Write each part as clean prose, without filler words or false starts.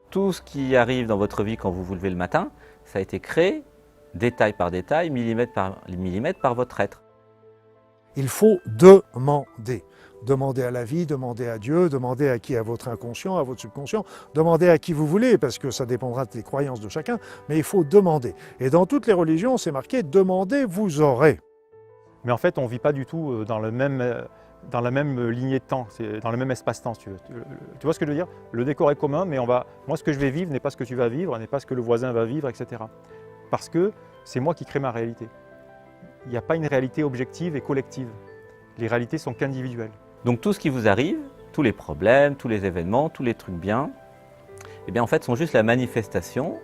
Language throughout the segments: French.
Tout ce qui arrive dans votre vie quand vous vous levez le matin, ça a été créé, détail par détail, millimètre par votre être. Il faut demander. Demandez à la vie, demandez à Dieu, demandez à qui? À votre inconscient, à votre subconscient, demandez à qui vous voulez, parce que ça dépendra des croyances de chacun, mais il faut demander. Et dans toutes les religions, c'est marqué « demandez, vous aurez ». Mais en fait, on ne vit pas du tout dans la même lignée de temps, dans le même espace-temps, si tu veux. Tu vois ce que je veux dire? Le décor est commun, mais moi, ce que je vais vivre n'est pas ce que tu vas vivre, n'est pas ce que le voisin va vivre, etc. Parce que c'est moi qui crée ma réalité. Il n'y a pas une réalité objective et collective. Les réalités sont qu'individuelles. Donc tout ce qui vous arrive, tous les problèmes, tous les événements, tous les trucs bien, eh bien en fait sont juste la manifestation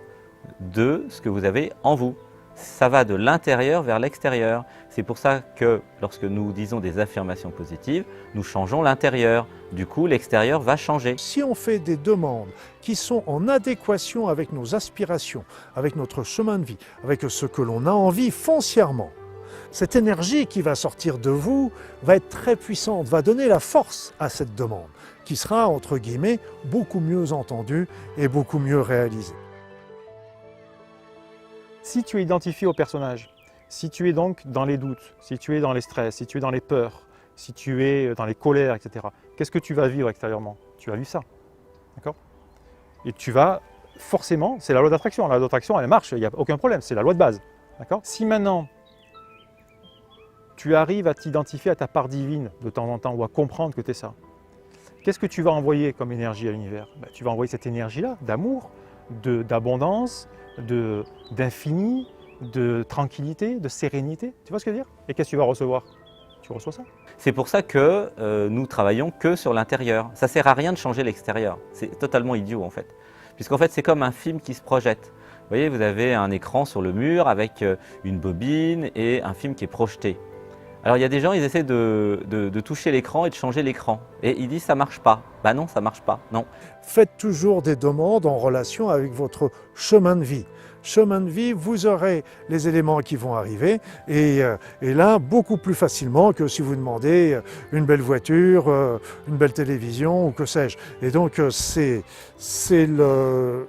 de ce que vous avez en vous. Ça va de l'intérieur vers l'extérieur. C'est pour ça que lorsque nous disons des affirmations positives, nous changeons l'intérieur. Du coup, l'extérieur va changer. Si on fait des demandes qui sont en adéquation avec nos aspirations, avec notre chemin de vie, avec ce que l'on a envie foncièrement, cette énergie qui va sortir de vous va être très puissante, va donner la force à cette demande, qui sera, entre guillemets, beaucoup mieux entendue et beaucoup mieux réalisée. Si tu es identifié au personnage, si tu es donc dans les doutes, si tu es dans les stress, si tu es dans les peurs, si tu es dans les colères, etc., qu'est-ce que tu vas vivre extérieurement? Tu vas vivre ça, d'accord? Et tu vas, forcément, c'est la loi d'attraction. La loi d'attraction, elle marche, il n'y a aucun problème, c'est la loi de base, d'accord? Si maintenant, tu arrives à t'identifier à ta part divine de temps en temps ou à comprendre que tu es ça, qu'est-ce que tu vas envoyer comme énergie à l'univers? Tu vas envoyer cette énergie-là, d'amour, d'abondance, d'infini, de tranquillité, de sérénité. Tu vois ce que je veux dire? Et qu'est-ce que tu vas recevoir? Tu reçois ça. C'est pour ça que nous travaillons que sur l'intérieur. Ça ne sert à rien de changer l'extérieur. C'est totalement idiot en fait. Puisqu'en fait c'est comme un film qui se projette. Vous voyez, vous avez un écran sur le mur avec une bobine et un film qui est projeté. Alors il y a des gens, ils essaient de toucher l'écran et de changer l'écran. Et ils disent ça ne marche pas. Ben non, ça ne marche pas, non. Faites toujours des demandes en relation avec votre chemin de vie. Chemin de vie, vous aurez les éléments qui vont arriver et là, beaucoup plus facilement que si vous demandez une belle voiture, une belle télévision ou que sais-je. Et donc c'est le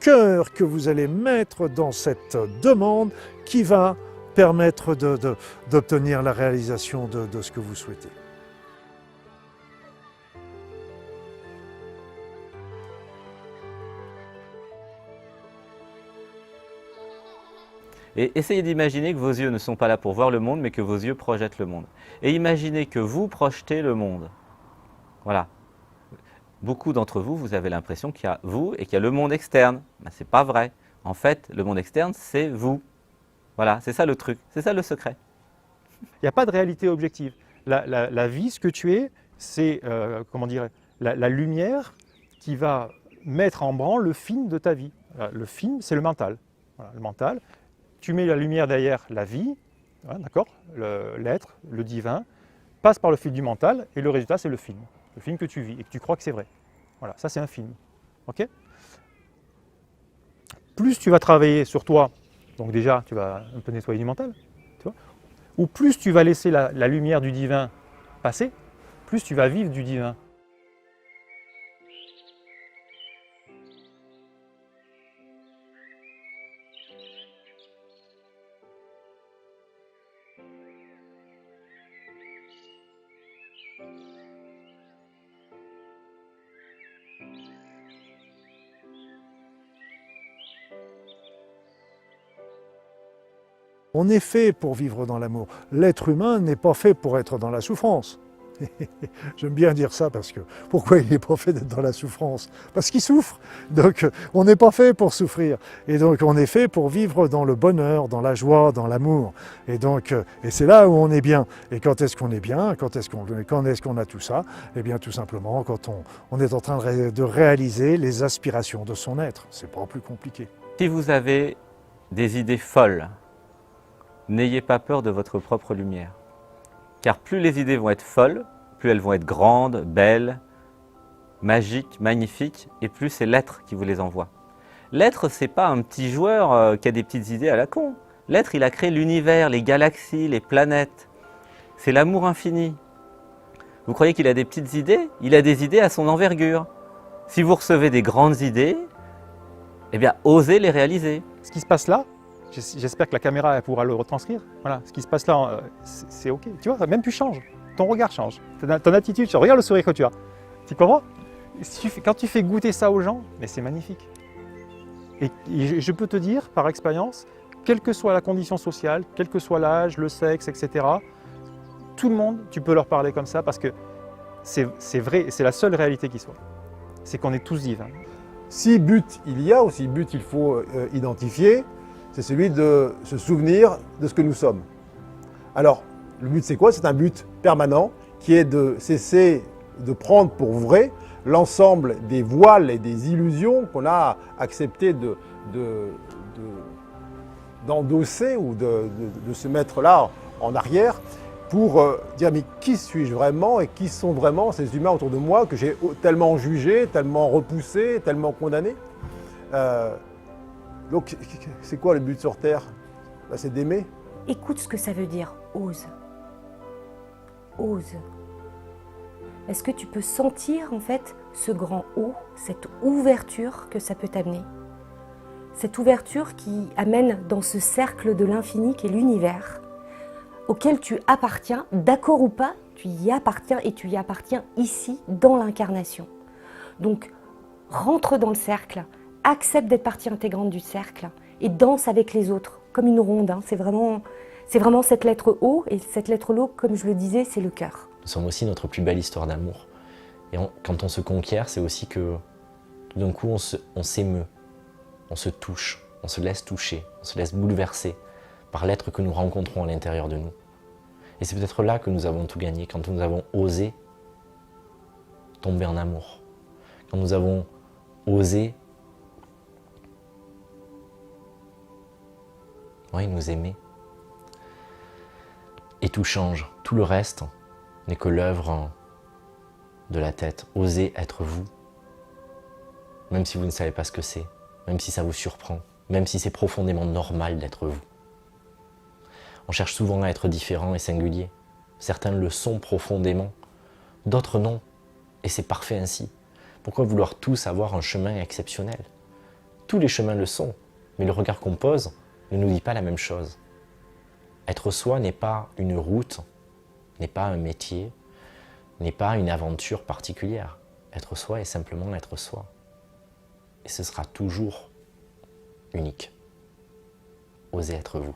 cœur que vous allez mettre dans cette demande qui va permettre d'obtenir la réalisation de ce que vous souhaitez. Et essayez d'imaginer que vos yeux ne sont pas là pour voir le monde, mais que vos yeux projettent le monde. Et imaginez que vous projetez le monde. Voilà. Beaucoup d'entre vous, vous avez l'impression qu'il y a vous et qu'il y a le monde externe. Ben, ce n'est pas vrai. En fait, le monde externe, c'est vous. Voilà, c'est ça le truc, c'est ça le secret. Il n'y a pas de réalité objective. La vie, ce que tu es, c'est comment dire, la lumière qui va mettre en branle le film de ta vie. Le film, c'est le mental. Voilà, le mental. Tu mets la lumière derrière la vie, hein, d'accord, l'être, le divin, passe par le fil du mental et le résultat, c'est le film que tu vis et que tu crois que c'est vrai. Voilà, ça c'est un film. Ok? Plus tu vas travailler sur toi, donc déjà tu vas un peu nettoyer du mental, tu vois, ou plus tu vas laisser la lumière du divin passer, plus tu vas vivre du divin. On est fait pour vivre dans l'amour. L'être humain n'est pas fait pour être dans la souffrance. J'aime bien dire ça parce que pourquoi il n'est pas fait d'être dans la souffrance? Parce qu'il souffre. Donc on n'est pas fait pour souffrir. Et donc on est fait pour vivre dans le bonheur, dans la joie, dans l'amour. Et donc c'est là où on est bien. Et quand est-ce qu'on est bien? Quand est-ce qu'on a tout ça? Eh bien tout simplement quand on est en train de réaliser les aspirations de son être. C'est pas plus compliqué. Si vous avez des idées folles, n'ayez pas peur de votre propre lumière. Car plus les idées vont être folles, plus elles vont être grandes, belles, magiques, magnifiques, et plus c'est l'être qui vous les envoie. L'être, c'est pas un petit joueur qui a des petites idées à la con. L'être, il a créé l'univers, les galaxies, les planètes. C'est l'amour infini. Vous croyez qu'il a des petites idées? Il a des idées à son envergure. Si vous recevez des grandes idées, eh bien, osez les réaliser. Ce qui se passe là, j'espère que la caméra elle pourra le retranscrire. Voilà, ce qui se passe là, c'est OK. Tu vois, même tu changes. Ton regard change. Ton attitude change. Regarde le sourire que tu as. Tu comprends? Quand tu fais goûter ça aux gens, mais c'est magnifique. Et je peux te dire, par expérience, quelle que soit la condition sociale, quel que soit l'âge, le sexe, etc., tout le monde, tu peux leur parler comme ça parce que c'est vrai, c'est la seule réalité qui soit. C'est qu'on est tous divins. Si but il y a, ou si but il faut identifier, c'est celui de se souvenir de ce que nous sommes. Alors, le but c'est quoi? C'est un but permanent qui est de cesser de prendre pour vrai l'ensemble des voiles et des illusions qu'on a accepté d'endosser ou de se mettre là en arrière pour dire mais qui suis-je vraiment et qui sont vraiment ces humains autour de moi que j'ai tellement jugés, tellement repoussés, tellement condamnés. Donc c'est quoi le but sur Terre? C'est d'aimer. Écoute ce que ça veut dire, ose. Ose. Est-ce que tu peux sentir en fait ce grand O, cette ouverture que ça peut t'amener? Cette ouverture qui amène dans ce cercle de l'infini qu'est l'univers, auquel tu appartiens, d'accord ou pas, tu y appartiens et tu y appartiens ici, dans l'incarnation. Donc, rentre dans le cercle, accepte d'être partie intégrante du cercle et danse avec les autres, comme une ronde. C'est vraiment cette lettre O, et cette lettre O, comme je le disais, c'est le cœur. Nous sommes aussi notre plus belle histoire d'amour. Et quand on se conquiert, c'est aussi que tout d'un coup, on s'émeut, on se touche, on se laisse toucher, on se laisse bouleverser par l'être que nous rencontrons à l'intérieur de nous. Et c'est peut-être là que nous avons tout gagné, quand nous avons osé tomber en amour, quand nous avons osé nous aimer. Et tout change, tout le reste n'est que l'œuvre de la tête. Osez être vous, même si vous ne savez pas ce que c'est, même si ça vous surprend, même si c'est profondément normal d'être vous. On cherche souvent à être différent et singulier. Certains le sont profondément, d'autres non, et c'est parfait ainsi. Pourquoi vouloir tous avoir un chemin exceptionnel? Tous les chemins le sont, mais le regard qu'on pose ne nous dit pas la même chose. Être soi n'est pas une route, n'est pas un métier, n'est pas une aventure particulière. Être soi est simplement être soi. Et ce sera toujours unique. Osez être vous.